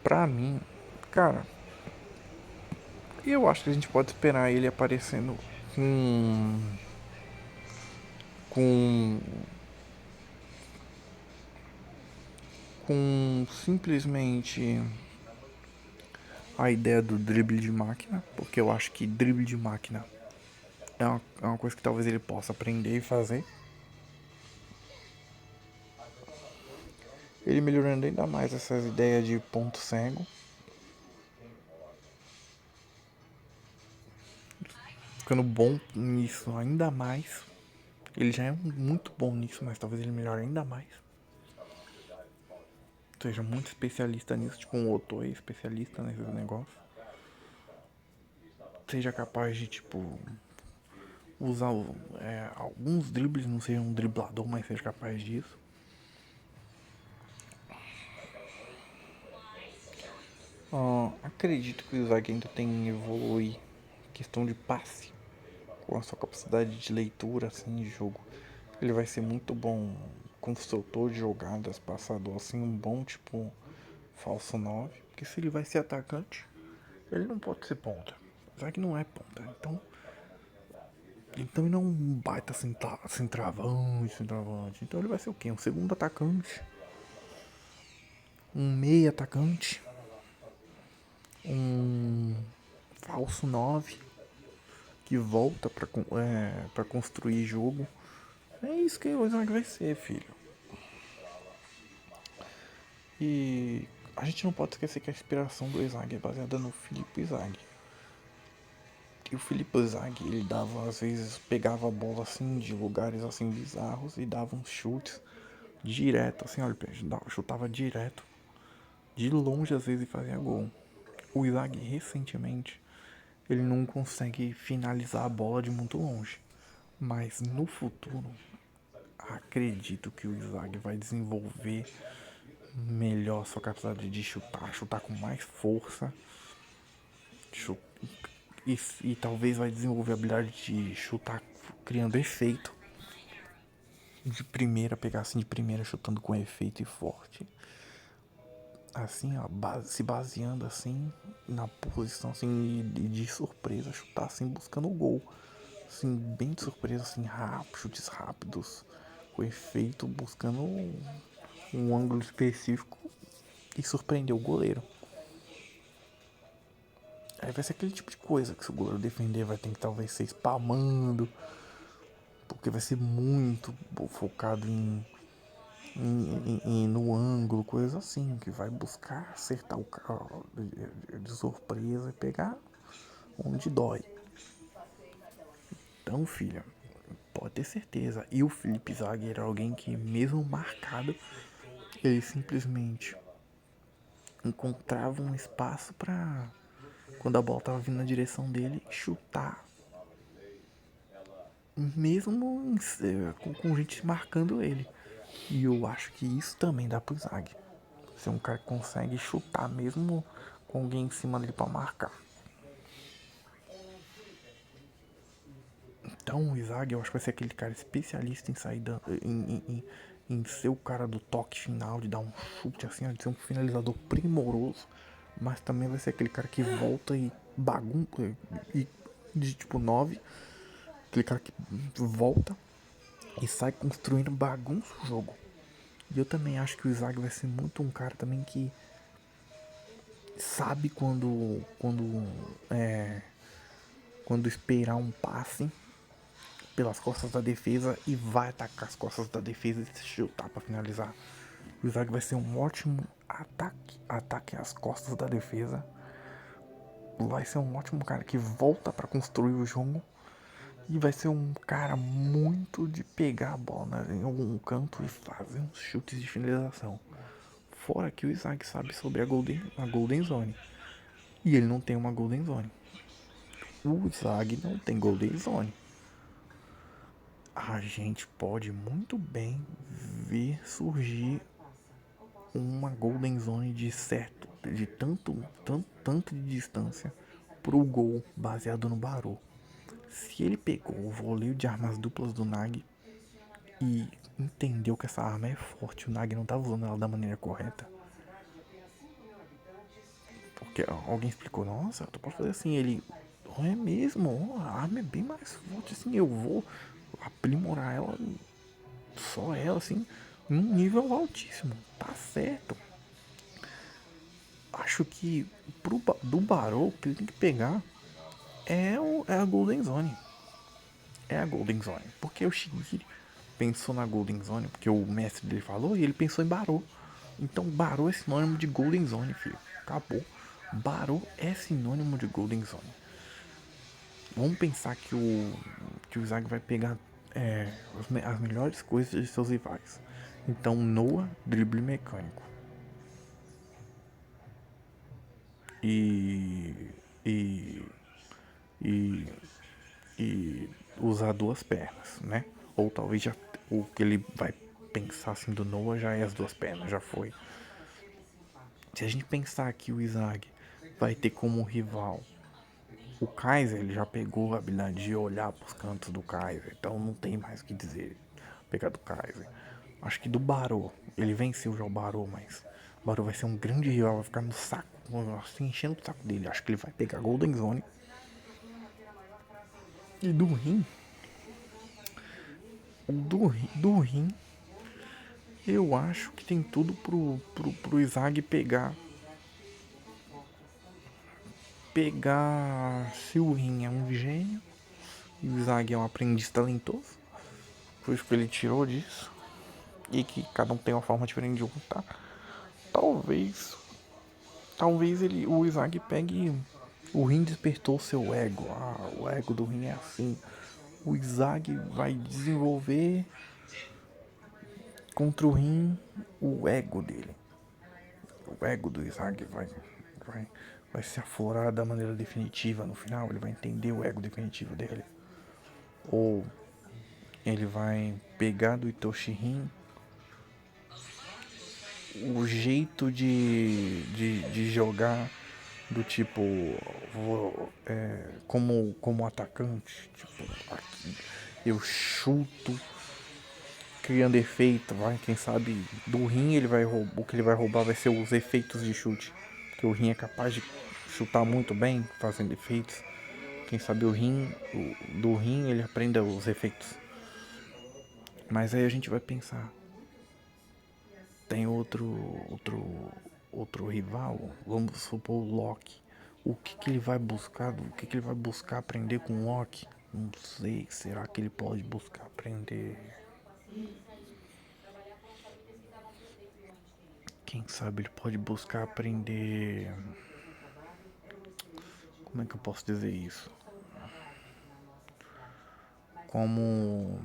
Pra mim, cara, eu acho que a gente pode esperar ele aparecendo com com simplesmente a ideia do drible de máquina, porque eu acho que drible de máquina é uma coisa que talvez ele possa aprender e fazer. Ele melhorando ainda mais essas ideias de ponto cego. Ficando bom nisso ainda mais. Ele já é muito bom nisso, mas talvez ele melhore ainda mais. Seja muito especialista nisso, tipo um Otoi especialista nesses negócios. Seja capaz de, tipo, usar alguns dribles, não seja um driblador, mas seja capaz disso. Acredito que o Zag ainda tem que evoluir questão de passe, com a sua capacidade de leitura assim, de jogo. Ele vai ser muito bom construtor de jogadas, passador, assim, um bom tipo falso 9. Porque se ele vai ser atacante, ele não pode ser ponta. Zag não é ponta, então ele não é um baita centroavante. Então ele vai ser o quê? Um segundo atacante, um meio atacante, um falso 9 que volta pra construir jogo. É isso que o Isaac vai ser, filho. E a gente não pode esquecer que a inspiração do Isaac é baseada no Filipe Isaac. E o Filipe Isaac, ele dava, às vezes, pegava a bola assim de lugares assim bizarros e dava uns chutes direto, assim, olha, chutava direto, de longe às vezes e fazia gol. O Isaac recentemente, ele não consegue finalizar a bola de muito longe. Mas no futuro, acredito que o Isaac vai desenvolver melhor sua capacidade de chutar com mais força. E talvez vai desenvolver a habilidade de chutar criando efeito. De primeira, pegar assim de primeira chutando com efeito e forte. assim, ó, se baseando assim na posição assim de surpresa, chutar assim buscando o gol. Assim, bem de surpresa, assim, rápido, chutes rápidos, com efeito, buscando um ângulo específico e surpreender o goleiro. Aí vai ser aquele tipo de coisa que se o goleiro defender vai ter que talvez ser spamando, porque vai ser muito focado no ângulo, coisas assim, que vai buscar acertar o carro de surpresa e pegar onde dói. Então, filha, pode ter certeza. E o Felipe Zague era alguém que, mesmo marcado, ele simplesmente encontrava um espaço para, quando a bola tava vindo na direção dele, chutar. Mesmo com gente marcando ele. E eu acho que isso também dá pro Zague. Ser um cara que consegue chutar mesmo com alguém em cima dele para marcar. Então o Izag, eu acho que vai ser aquele cara especialista em sair em ser o cara do toque final, de dar um chute assim, de ser um finalizador primoroso. Mas também vai ser aquele cara que volta e bagunça e de tipo 9, aquele cara que volta e sai construindo bagunça o jogo. E eu também acho que o Izag vai ser muito um cara também que sabe quando esperar um passe pelas costas da defesa e vai atacar as costas da defesa e chutar para finalizar. O Izag vai ser um ótimo ataque às costas da defesa. Vai ser um ótimo cara que volta para construir o jogo. E vai ser um cara muito de pegar a bola em algum canto e fazer uns chutes de finalização. Fora que o Isaac sabe sobre a Golden Zone. E ele não tem uma Golden Zone. O Isaac não tem Golden Zone. A gente pode muito bem ver surgir uma Golden Zone de certo, de tanto de distância pro gol baseado no Barô. Se ele pegou o voleio de armas duplas do Nag e entendeu que essa arma é forte, o Nag não estava usando ela da maneira correta. Porque alguém explicou, nossa, tu pode fazer assim, ele. Oh, é mesmo, oh, a arma é bem mais forte, assim, eu vou aprimorar ela, só ela, assim, num nível altíssimo. Tá certo. Acho que do Barou, que ele tem que pegar é a Golden Zone. É a Golden Zone. Porque o Shigiri pensou na Golden Zone, porque o mestre dele falou, e ele pensou em Barô. Então Barô é sinônimo de Golden Zone, filho. Acabou. Barô é sinônimo de Golden Zone. Vamos pensar que o Zag vai pegar as melhores coisas de seus rivais. Então Noah, drible mecânico. E. E. E. E usar duas pernas, né? Ou talvez já. O que ele vai pensar assim do Noah já é as duas pernas, já foi. Se a gente pensar que o Izag vai ter como rival o Kaiser, ele já pegou a habilidade de olhar pros cantos do Kaiser, então não tem mais o que dizer. Pegar do Kaiser. Acho que do Barô, ele venceu já o Barô, mas o Barô vai ser um grande rival, vai ficar no saco, assim, enchendo o saco dele. Acho que ele vai pegar a Golden Zone. E do Rim, do Rim, eu acho que tem tudo pro Izag pegar se o Rim é um gênio e o Izag é um aprendiz talentoso. Foi isso que ele tirou disso. E que cada um tem uma forma diferente de lutar. Talvez. Talvez o Izag pegue. O Rin despertou seu ego. Ah, o ego do Rin é assim. O Izag vai desenvolver contra o Rin o ego dele. O ego do Izag vai se aflorar da maneira definitiva no final. Ele vai entender o ego definitivo dele. Ou ele vai pegar do Itoshi Rin o jeito de jogar do tipo como atacante, tipo, aqui eu chuto criando efeito, vai. Quem sabe do rim ele vai roubar, o que ele vai roubar vai ser os efeitos de chute. Porque o rim é capaz de chutar muito bem, fazendo efeitos. Quem sabe do rim ele aprenda os efeitos. Mas aí a gente vai pensar, tem outro rival, vamos supor o Loki. O que ele vai buscar? O que ele vai buscar aprender com o Loki? Não sei, será que ele pode buscar aprender? Quem sabe ele pode buscar aprender. Como é que eu posso dizer isso? Como.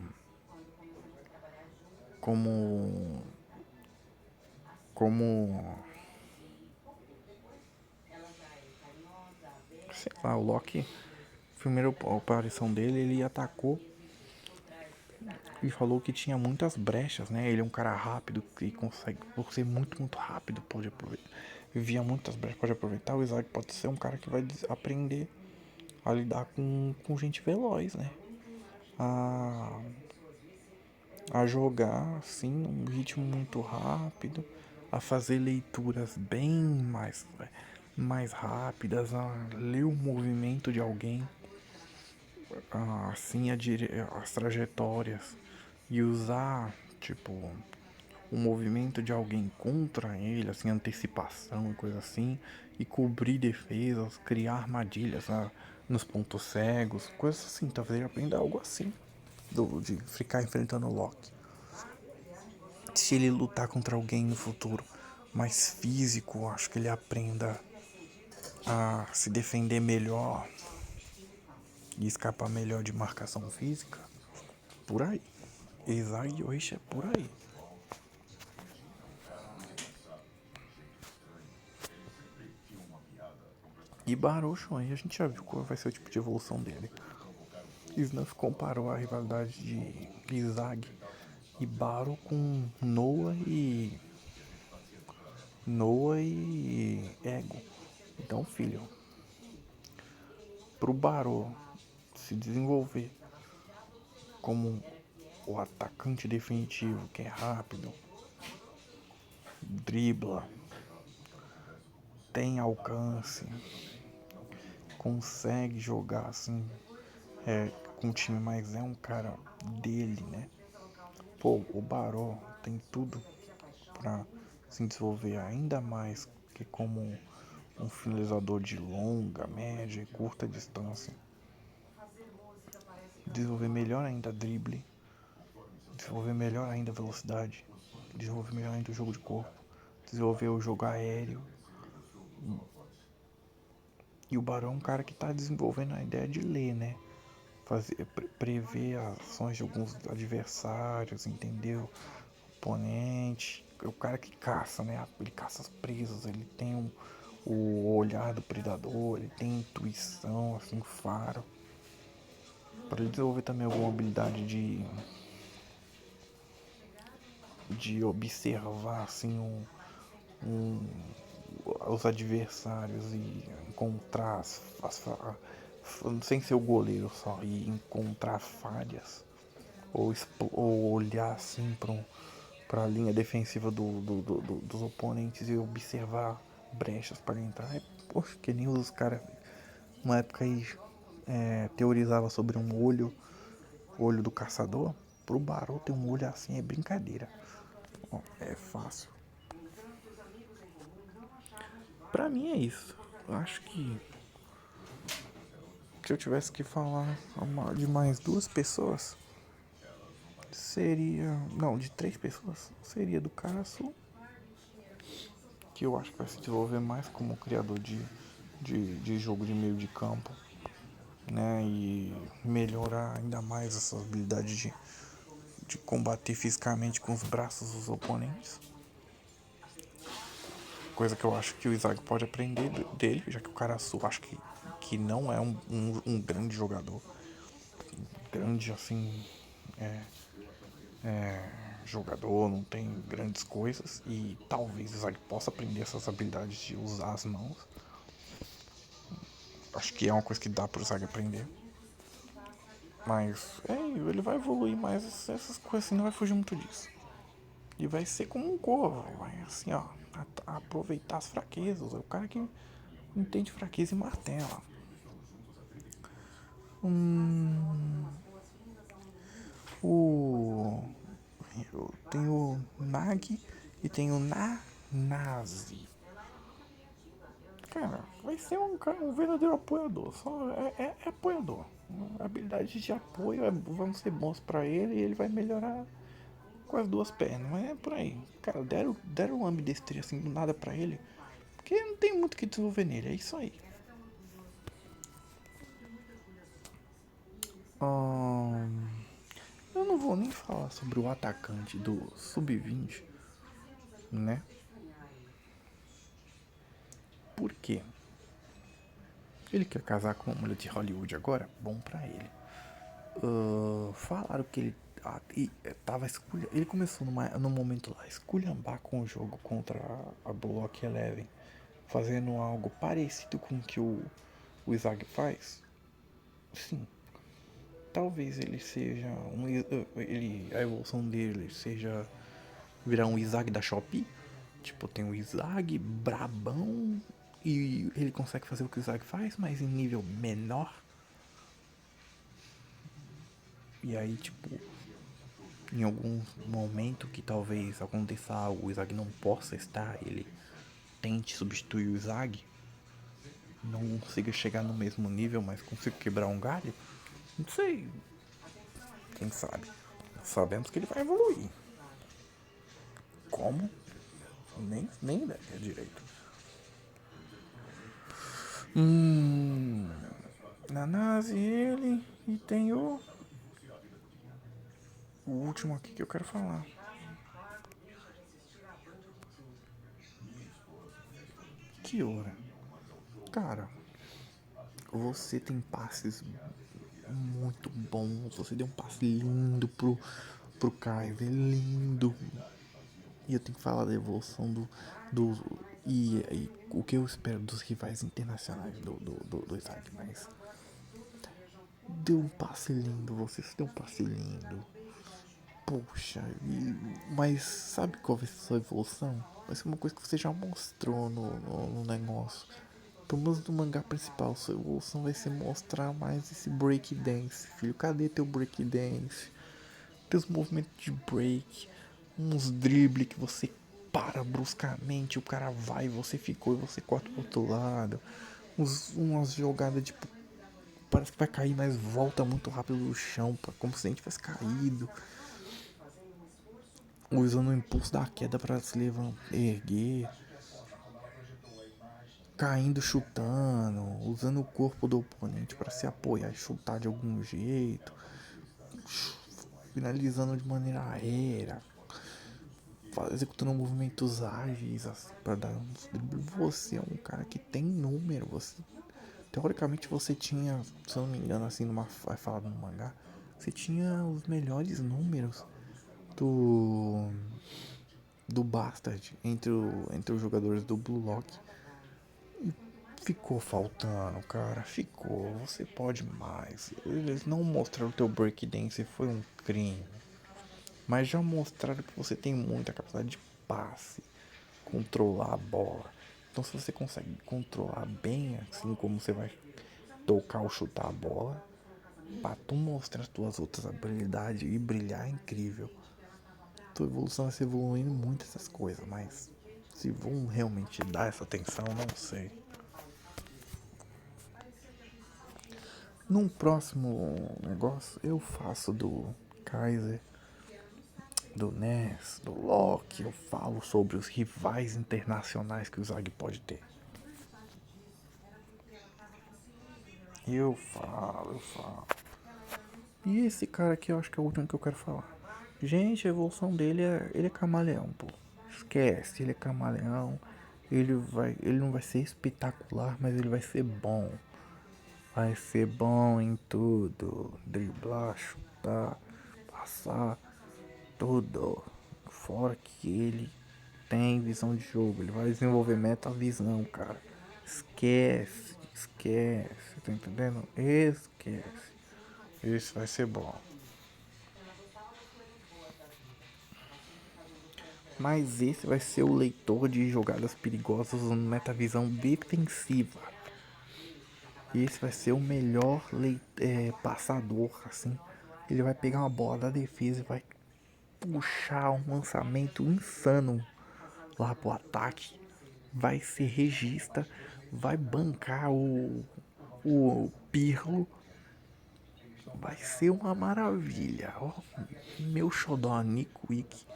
Como. Como. Sei lá, o Loki. Primeira aparição dele, ele atacou e falou que tinha muitas brechas, né? Ele é um cara rápido que consegue, por ser muito, muito rápido, pode aproveitar. Via muitas brechas, pode aproveitar. O Isaac pode ser um cara que vai aprender a lidar com gente veloz, né? A, a jogar assim, num ritmo muito rápido, a fazer leituras bem mais rápidas, a ler o movimento de alguém, assim as trajetórias e usar, tipo, o movimento de alguém contra ele, assim, antecipação, coisa assim, e cobrir defesas, criar armadilhas nos pontos cegos, coisas assim. Talvez ele aprenda algo assim, de ficar enfrentando o Loki. Se ele lutar contra alguém no futuro mais físico, acho que ele aprenda a se defender melhor e escapar melhor de marcação física. Por aí. Isaac Yoichi é por aí. E Baruch aí a gente já viu qual vai ser o tipo de evolução dele. Snuff comparou a rivalidade de Izag e Baro com Noah e Ego. Então, filho, pro Baro se desenvolver como o atacante definitivo, que é rápido, dribla, tem alcance, consegue jogar assim, com o time, mas é um cara dele, né? Pô, o Baró tem tudo para se desenvolver ainda mais que como um finalizador de longa, média e curta distância. Desenvolver melhor ainda drible, desenvolver melhor ainda a velocidade, desenvolver melhor ainda o jogo de corpo, desenvolver o jogo aéreo. E o Barão é um cara que está desenvolvendo a ideia de ler, né? Prever as ações de alguns adversários, entendeu? Oponente. É o cara que caça, né? Ele caça as presas, ele tem o olhar do predador, ele tem intuição, assim, faro. Para ele desenvolver também alguma habilidade de observar, assim, os adversários e encontrar sem ser o goleiro só, e encontrar falhas ou olhar assim para a linha defensiva dos oponentes e observar brechas para entrar. Poxa, que nem os caras uma época aí teorizava sobre olho do caçador. Pro Barô ter um olho assim é brincadeira. Ó, é fácil. Pra mim é isso. Eu acho que se eu tivesse que falar de mais duas pessoas, seria. Não, de três pessoas. Seria do Karasu, que eu acho que vai se desenvolver mais como criador de jogo de meio de campo, né? E melhorar ainda mais essa habilidade de combater fisicamente com os braços dos oponentes. Coisa que eu acho que o Isaac pode aprender dele, já que o Karasu acho que não é um grande jogador. Grande assim, jogador, não tem grandes coisas. E talvez o Isaac possa aprender essas habilidades de usar as mãos. Acho que é uma coisa que dá pro Isaac aprender. Mas ele vai evoluir mais essas coisas assim, não vai fugir muito disso. E vai ser como um corvo, vai assim, ó, aproveitar as fraquezas. É o cara que entende fraqueza e martela. Hum, o. Eu tenho Nag e tenho Nazi. Cara, vai ser um verdadeiro apoiador. Só é apoiador. Habilidades de apoio vão ser bons pra ele e ele vai melhorar com as duas pernas. Mas é por aí. Cara, deram uma ambidestria assim do nada pra ele. Porque não tem muito o que desenvolver nele. É isso aí. Hum, eu não vou nem falar sobre o atacante do Sub-20, né? Por quê? Ele quer casar com uma mulher de Hollywood agora? Bom pra ele. Falaram que ele tava ele começou num momento lá esculhambar com o jogo contra a Block Eleven, fazendo algo parecido com o que o Isaac faz. Sim, talvez ele seja a evolução dele seja virar um Isaac da Shopee. Tipo, tem o Isaac brabão e ele consegue fazer o que o Isaac faz, mas em nível menor. E aí, tipo, em algum momento que talvez aconteça algo, o Izag não possa estar, ele tente substituir o Izag, não consiga chegar no mesmo nível, mas consiga quebrar um galho, não sei, quem sabe. Sabemos que ele vai evoluir. Como? Nem ideia direito. Hum. Nanase, ele e tem o último aqui que eu quero falar. Que hora? Cara, você tem passes muito bons. Você deu um passe lindo pro Kaiser, lindo. E eu tenho que falar da evolução do e o que eu espero dos rivais internacionais do Isaac, mas deu um passe lindo, você deu um passe lindo. Poxa, mas sabe qual vai ser a sua evolução? Vai ser uma coisa que você já mostrou no negócio. Pelo menos no mangá principal, sua evolução vai ser mostrar mais esse breakdance, filho. Cadê teu breakdance? Teus movimentos de break, uns drible que você para bruscamente, o cara vai, você ficou e você corta pro outro lado. Umas jogadas tipo, parece que vai cair, mas volta muito rápido do chão, como se a gente tivesse caído. Usando o impulso da queda para se levantar, erguer. Caindo, chutando, usando o corpo do oponente para se apoiar e chutar de algum jeito, finalizando de maneira aérea, executando movimentos ágeis para dar uns dribles. Você é um cara que tem número. Você, teoricamente, você tinha, se eu não me engano, assim, vai falar no mangá, você tinha os melhores números do Bastard entre os jogadores do Blue Lock. E ficou faltando, cara. Ficou. Você pode mais. Eles não mostraram o teu breakdance, foi um crime. Mas já mostraram que você tem muita capacidade de passe, controlar a bola. Então se você consegue controlar bem, assim como você vai tocar ou chutar a bola, pra tu mostrar as tuas outras habilidades e brilhar é incrível. Tua evolução vai ser evoluindo muito essas coisas, mas se vão realmente dar essa atenção, não sei. Num próximo negócio eu faço do Kaiser, do Ness, do Loki, eu falo sobre os rivais internacionais que o Zag pode ter. Eu falo. E esse cara aqui eu acho que é o último que eu quero falar. Gente, a evolução dele ele é camaleão, pô. Esquece, ele é camaleão. Ele não vai ser espetacular, mas ele vai ser bom. Vai ser bom em tudo. Driblar, chutar, passar, tudo. Fora que ele tem visão de jogo. Ele vai desenvolver metavisão, cara. Esquece. Tá entendendo? Esquece. Esse vai ser bom. Mas esse vai ser o leitor de jogadas perigosas usando metavisão defensiva. Esse vai ser o melhor passador, assim. Ele vai pegar uma bola da defesa e vai puxar um lançamento insano lá pro ataque. Vai ser regista, vai bancar o Pirlo. Vai ser uma maravilha. Ó, meu xodó, Nico Nico.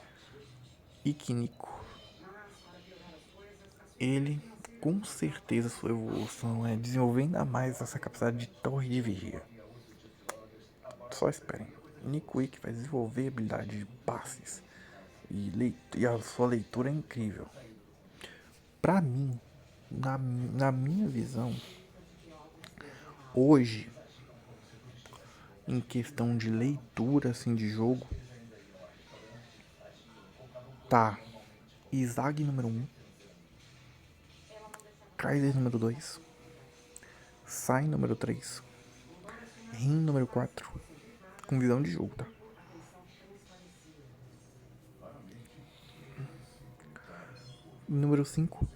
Ele, com certeza, sua evolução é desenvolver ainda mais essa capacidade de torre de vigia. Só esperem. Nico vai desenvolver habilidade de passes e a sua leitura é incrível. Pra mim, na minha visão, hoje, em questão de leitura assim de jogo, tá Izag número 1, Kaiser número 2, Sai número 3, Rin número 4, com visão de jogo, tá? Número 5,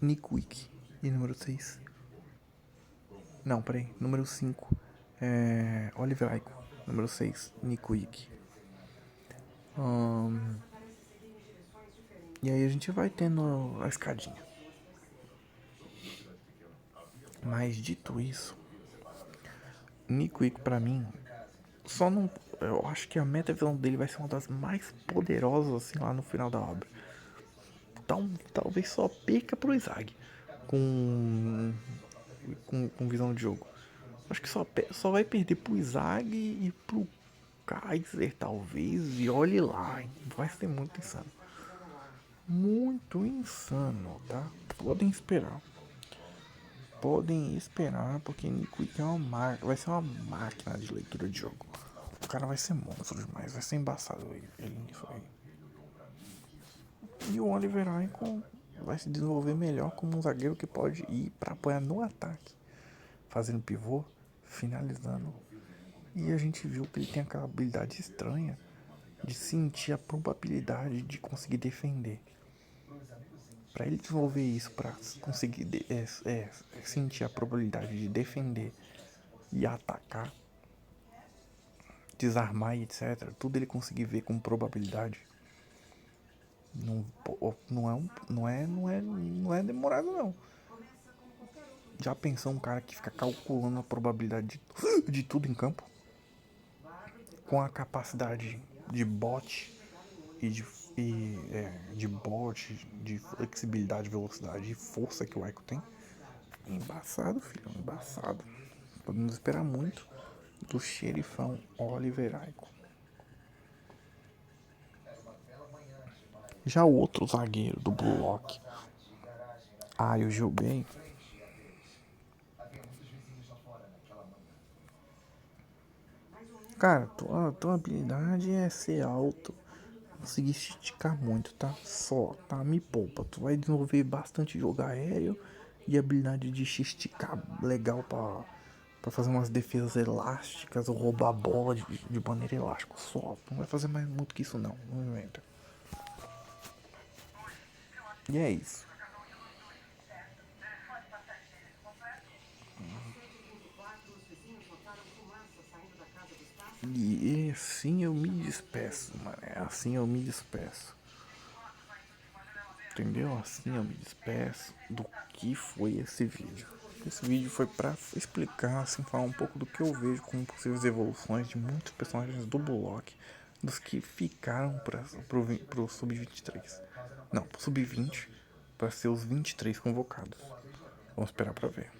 Nick Wick. E número 6. Não, peraí. Número 5 é Oliver Aiko. Número 6, Nick Wick. E aí a gente vai tendo a escadinha. Mas dito isso, Nick Wick pra mim só não. Eu acho que a meta-visão dele vai ser uma das mais poderosas assim lá no final da obra. Então talvez só perca pro Izag com visão de jogo. Acho que só vai perder pro Izag e pro Kaiser talvez. E olhe lá, hein? Vai ser muito insano. Muito insano, tá? Podem esperar. Podem esperar, porque Nico é vai ser uma máquina de leitura de jogo. O cara vai ser monstro demais, vai ser embaçado ele nisso aí. E o Oliver Icon vai se desenvolver melhor como um zagueiro que pode ir para apoiar no ataque, fazendo pivô, finalizando. E a gente viu que ele tem aquela habilidade estranha de sentir a probabilidade de conseguir defender. Para ele desenvolver isso, para conseguir sentir a probabilidade de defender e atacar, desarmar e etc., tudo ele conseguir ver com probabilidade. Não é demorado não. Já pensou um cara que fica calculando a probabilidade de tudo em campo? Com a capacidade de bot de bot, de flexibilidade, velocidade e força que o Aiko tem? Embaçado, filho, embaçado. Podemos esperar muito do xerifão Oliver Aiko. Já o outro zagueiro do Blue Lock, o Gilbey, cara, tua habilidade é ser alto, conseguir esticar muito, tá? Só, tá? Me poupa. Tu vai desenvolver bastante jogo aéreo e habilidade de esticar legal pra fazer umas defesas elásticas ou roubar a bola de maneira elástica. Só, não vai fazer mais muito que isso não. Não inventa. E é isso. E assim eu me despeço, mano. Assim eu me despeço. Entendeu? Assim eu me despeço do que foi esse vídeo. Esse vídeo foi pra explicar, assim, falar um pouco do que eu vejo como possíveis evoluções de muitos personagens do Bullock, dos que ficaram pro Sub-23. Não, pro Sub-20, pra ser os 23 convocados. Vamos esperar pra ver.